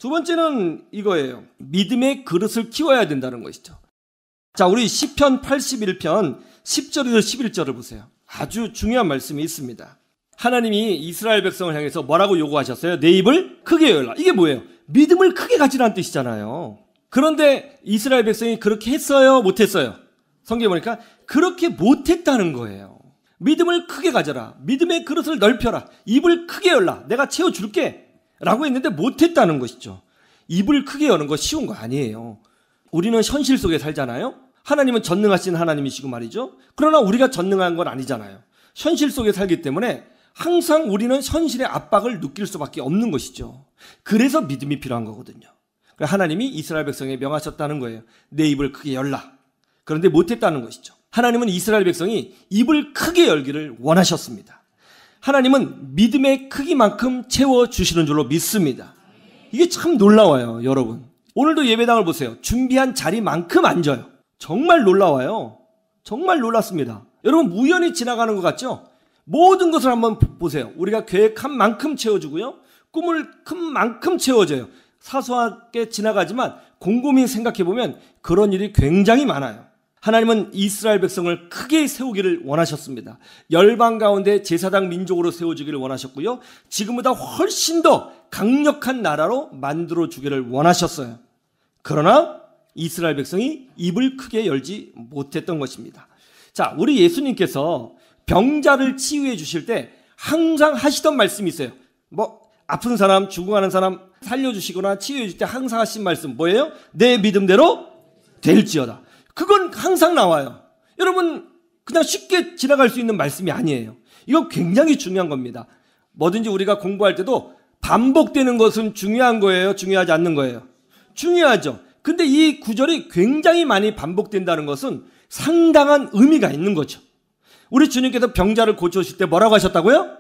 두 번째는 이거예요. 믿음의 그릇을 키워야 된다는 것이죠. 자, 우리 시편 81편 10절에서 11절을 보세요. 아주 중요한 말씀이 있습니다. 하나님이 이스라엘 백성을 향해서 뭐라고 요구하셨어요? 내 입을 크게 열라. 이게 뭐예요? 믿음을 크게 가지라는 뜻이잖아요. 그런데 이스라엘 백성이 그렇게 했어요? 못했어요? 성경에 보니까 그렇게 못했다는 거예요. 믿음을 크게 가져라. 믿음의 그릇을 넓혀라. 입을 크게 열라. 내가 채워줄게. 라고 했는데 못했다는 것이죠. 입을 크게 여는 거 쉬운 거 아니에요. 우리는 현실 속에 살잖아요. 하나님은 전능하신 하나님이시고 말이죠. 그러나 우리가 전능한 건 아니잖아요. 현실 속에 살기 때문에 항상 우리는 현실의 압박을 느낄 수밖에 없는 것이죠. 그래서 믿음이 필요한 거거든요. 하나님이 이스라엘 백성에 명하셨다는 거예요. 내 입을 크게 열라. 그런데 못했다는 것이죠. 하나님은 이스라엘 백성이 입을 크게 열기를 원하셨습니다. 하나님은 믿음의 크기만큼 채워주시는 줄로 믿습니다. 이게 참 놀라워요, 여러분. 오늘도 예배당을 보세요. 준비한 자리만큼 앉아요. 정말 놀라워요. 정말 놀랐습니다. 여러분, 우연히 지나가는 것 같죠? 모든 것을 한번 보세요. 우리가 계획한 만큼 채워주고요. 꿈을 큰 만큼 채워져요. 사소하게 지나가지만 곰곰이 생각해보면 그런 일이 굉장히 많아요. 하나님은 이스라엘 백성을 크게 세우기를 원하셨습니다. 열방 가운데 제사장 민족으로 세워주기를 원하셨고요. 지금보다 훨씬 더 강력한 나라로 만들어주기를 원하셨어요. 그러나 이스라엘 백성이 입을 크게 열지 못했던 것입니다. 자, 우리 예수님께서 병자를 치유해 주실 때 항상 하시던 말씀이 있어요. 아픈 사람, 죽어가는 사람 살려주시거나 치유해 줄 때 항상 하신 말씀 뭐예요? 내 믿음대로 될지어다. 그건 항상 나와요. 여러분, 그냥 쉽게 지나갈 수 있는 말씀이 아니에요. 이건 굉장히 중요한 겁니다. 뭐든지 우리가 공부할 때도 반복되는 것은 중요한 거예요? 중요하지 않는 거예요? 중요하죠. 근데 이 구절이 굉장히 많이 반복된다는 것은 상당한 의미가 있는 거죠. 우리 주님께서 병자를 고쳐주실 때 뭐라고 하셨다고요?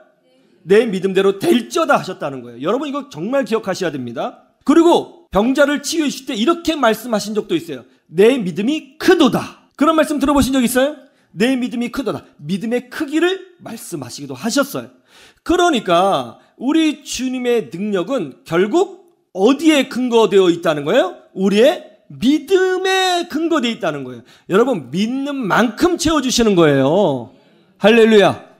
내 믿음대로 될지어다 하셨다는 거예요. 여러분, 이거 정말 기억하셔야 됩니다. 그리고 병자를 치유해 주실 때 이렇게 말씀하신 적도 있어요. 내 믿음이 크도다. 그런 말씀 들어보신 적 있어요? 내 믿음이 크도다. 믿음의 크기를 말씀하시기도 하셨어요. 그러니까 우리 주님의 능력은 결국 어디에 근거되어 있다는 거예요? 우리의 믿음에 근거되어 있다는 거예요. 여러분, 믿는 만큼 채워주시는 거예요. 할렐루야.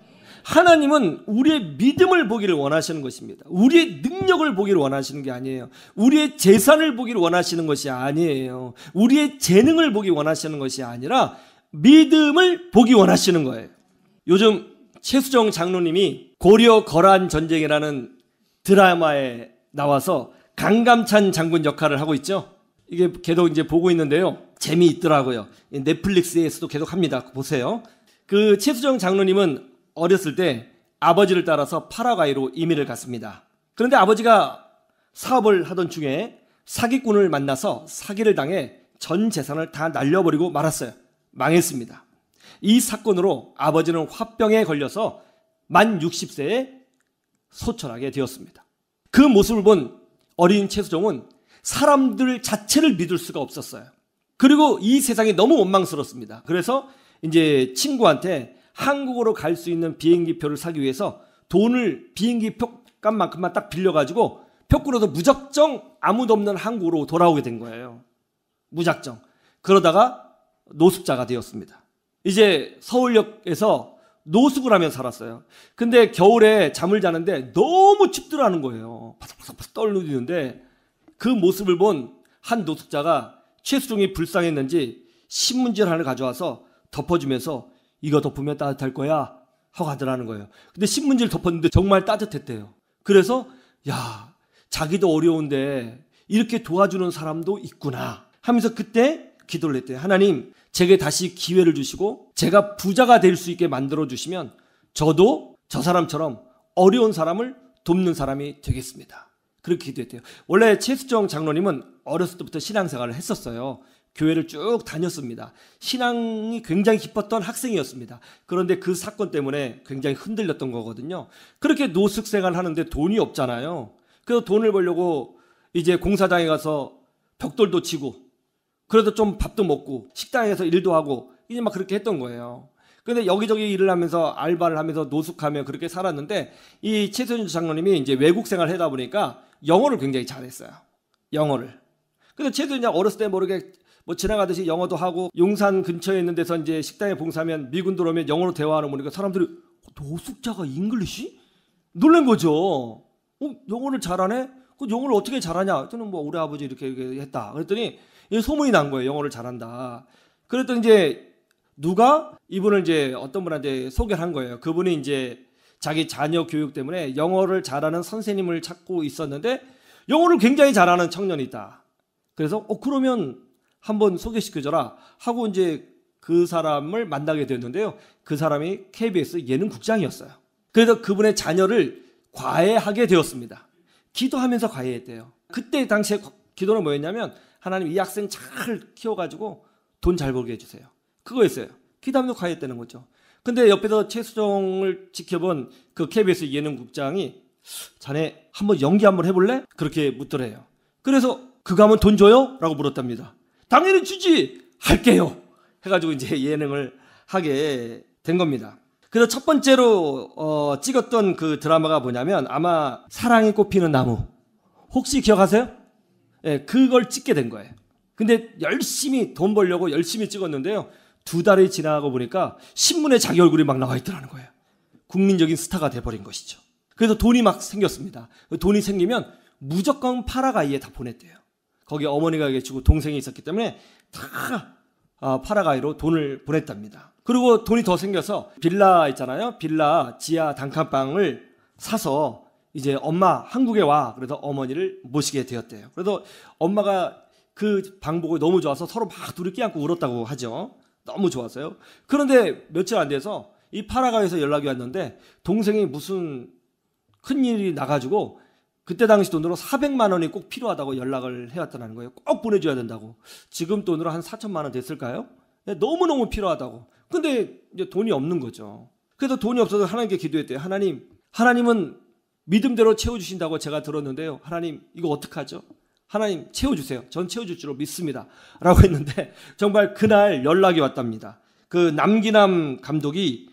하나님은 우리의 믿음을 보기를 원하시는 것입니다. 우리의 능력을 보기를 원하시는 게 아니에요. 우리의 재산을 보기를 원하시는 것이 아니에요. 우리의 재능을 보기 원하시는 것이 아니라 믿음을 보기 원하시는 거예요. 요즘 최수정 장로님이 고려 거란 전쟁이라는 드라마에 나와서 강감찬 장군 역할을 하고 있죠. 이게 계속 이제 보고 있는데요. 재미있더라고요. 넷플릭스에서도 계속 합니다. 보세요. 그 최수정 장로님은 어렸을 때 아버지를 따라서 파라과이로 이민을 갔습니다. 그런데 아버지가 사업을 하던 중에 사기꾼을 만나서 사기를 당해 전 재산을 다 날려버리고 말았어요. 망했습니다. 이 사건으로 아버지는 화병에 걸려서 만 60세에 소천하게 되었습니다. 그 모습을 본 어린 최수종은 사람들 자체를 믿을 수가 없었어요. 그리고 이 세상이 너무 원망스럽습니다. 그래서 이제 친구한테 한국으로 갈 수 있는 비행기표를 사기 위해서 돈을 비행기 표값만큼만 딱 빌려가지고 표 끊어서 무작정 아무도 없는 한국으로 돌아오게 된 거예요. 무작정. 그러다가 노숙자가 되었습니다. 이제 서울역에서 노숙을 하며 살았어요. 근데 겨울에 잠을 자는데 너무 춥더라는 거예요. 바삭바삭 떨리는데 그 모습을 본 한 노숙자가 최수종이 불쌍했는지 신문지를 하나 가져와서 덮어주면서 이거 덮으면 따뜻할 거야 하고 하더라는 거예요. 근데 신문지를 덮었는데 정말 따뜻했대요. 그래서 야, 자기도 어려운데 이렇게 도와주는 사람도 있구나 하면서 그때 기도를 했대요. 하나님, 제게 다시 기회를 주시고 제가 부자가 될 수 있게 만들어주시면 저도 저 사람처럼 어려운 사람을 돕는 사람이 되겠습니다. 그렇게 기도했대요. 원래 최수정 장로님은 어렸을 때부터 신앙생활을 했었어요. 교회를 쭉 다녔습니다. 신앙이 굉장히 깊었던 학생이었습니다. 그런데 그 사건 때문에 굉장히 흔들렸던 거거든요. 그렇게 노숙생활을 하는데 돈이 없잖아요. 그래서 돈을 벌려고 이제 공사장에 가서 벽돌도 치고 그래도 좀 밥도 먹고 식당에서 일도 하고 이제 막 그렇게 했던 거예요. 그런데 여기저기 일을 하면서 알바를 하면서 노숙하며 그렇게 살았는데 이 최수정 장로님이 이제 외국 생활을 하다 보니까 영어를 굉장히 잘했어요. 영어를. 근데 쟤도 그냥 어렸을 때 모르게 뭐 지나가듯이 영어도 하고 용산 근처에 있는 데서 이제 식당에 봉사하면 미군 들어오면 영어로 대화하는 거 보니까 사람들이 노숙자가 잉글리시? 놀란 거죠. 영어를 잘하네? 그 영어를 어떻게 잘하냐? 저는 뭐 우리 아버지 이렇게 했다. 그랬더니 소문이 난 거예요. 영어를 잘한다. 그랬더니 이제 누가 이분을 이제 어떤 분한테 소개를 한 거예요. 그분이 이제 자기 자녀 교육 때문에 영어를 잘하는 선생님을 찾고 있었는데 영어를 굉장히 잘하는 청년이 있다. 그래서 그러면 한번 소개시켜줘라 하고 이제 그 사람을 만나게 됐는데요. 그 사람이 KBS 예능국장이었어요. 그래서 그분의 자녀를 과외하게 되었습니다. 기도하면서 과외했대요. 그때 당시에 기도는 뭐였냐면 하나님 이 학생 잘 키워가지고 돈 잘 벌게 해주세요. 그거였어요. 기도하면서 과외했다는 거죠. 근데 옆에서 최수종을 지켜본 그 KBS 예능국장이 자네 한번 연기 한번 해볼래? 그렇게 묻더래요. 그래서 그거 하면 돈 줘요? 라고 물었답니다. 당연히 주지! 할게요! 해가지고 이제 예능을 하게 된 겁니다. 그래서 첫 번째로 찍었던 그 드라마가 뭐냐면 아마 사랑이 꽃피는 나무. 혹시 기억하세요? 네, 그걸 찍게 된 거예요. 근데 열심히 돈 벌려고 열심히 찍었는데요. 2달이 지나고 보니까 신문에 자기 얼굴이 막 나와 있더라는 거예요. 국민적인 스타가 돼버린 것이죠. 그래서 돈이 막 생겼습니다. 돈이 생기면 무조건 파라과이에 다 보냈대요. 거기 어머니가 계시고 동생이 있었기 때문에 다 파라과이로 돈을 보냈답니다. 그리고 돈이 더 생겨서 빌라 있잖아요. 빌라 지하 단칸방을 사서 이제 엄마 한국에 와. 그래서 어머니를 모시게 되었대요. 그래서 엄마가 그 방 보고 너무 좋아서 서로 막 둘이 끼안고 울었다고 하죠. 너무 좋았어요. 그런데 며칠 안 돼서 이 파라과이에서 연락이 왔는데 동생이 무슨 큰일이 나가지고 그때 당시 돈으로 400만 원이 꼭 필요하다고 연락을 해왔다는 거예요. 꼭 보내줘야 된다고. 지금 돈으로 한 4천만 원 됐을까요? 너무너무 필요하다고. 근데 이제 돈이 없는 거죠. 그래서 돈이 없어서 하나님께 기도했대요. 하나님은 믿음대로 채워주신다고 제가 들었는데요. 하나님 이거 어떡하죠? 하나님 채워주세요. 전 채워줄 줄로 믿습니다. 라고 했는데 정말 그날 연락이 왔답니다. 그 남기남 감독이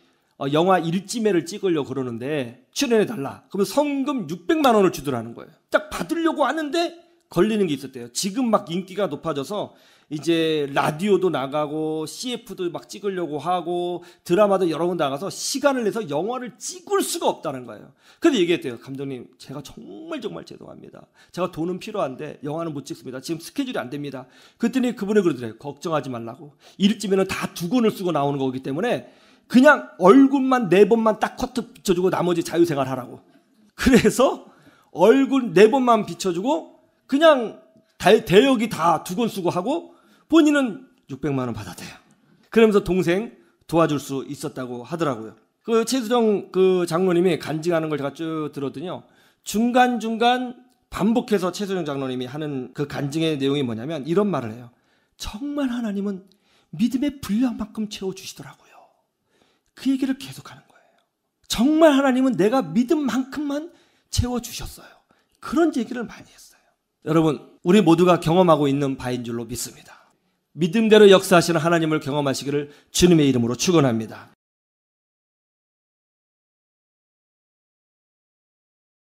영화 일지매를 찍으려고 그러는데 출연해달라. 그러면 성금 600만 원을 주더라는 거예요. 딱 받으려고 하는데 걸리는 게 있었대요. 지금 막 인기가 높아져서 이제 라디오도 나가고 CF도 막 찍으려고 하고 드라마도 여러 군 나가서 시간을 내서 영화를 찍을 수가 없다는 거예요. 근데 얘기했대요. 감독님 제가 정말 죄송합니다. 제가 돈은 필요한데 영화는 못 찍습니다. 지금 스케줄이 안 됩니다. 그랬더니 그분이 그러더래요. 걱정하지 말라고. 일지면은 다 2권을 쓰고 나오는 거기 때문에 그냥 얼굴만 4번만 딱 커트 비춰주고 나머지 자유생활 하라고. 그래서 얼굴 4번만 비춰주고 그냥 대역이 다 2권 쓰고 하고 본인은 600만 원 받았대요. 그러면서 동생 도와줄 수 있었다고 하더라고요. 그 최수정 그 장로님이 간증하는 걸 제가 쭉 들었더니요. 중간중간 반복해서 최수정 장로님이 하는 그 간증의 내용이 뭐냐면 이런 말을 해요. 정말 하나님은 믿음의 분량만큼 채워주시더라고요. 그 얘기를 계속하는 거예요. 정말 하나님은 내가 믿은 만큼만 채워주셨어요. 그런 얘기를 많이 했어요. 여러분 우리 모두가 경험하고 있는 바인 줄로 믿습니다. 믿음대로 역사하시는 하나님을 경험하시기를 주님의 이름으로 축원합니다.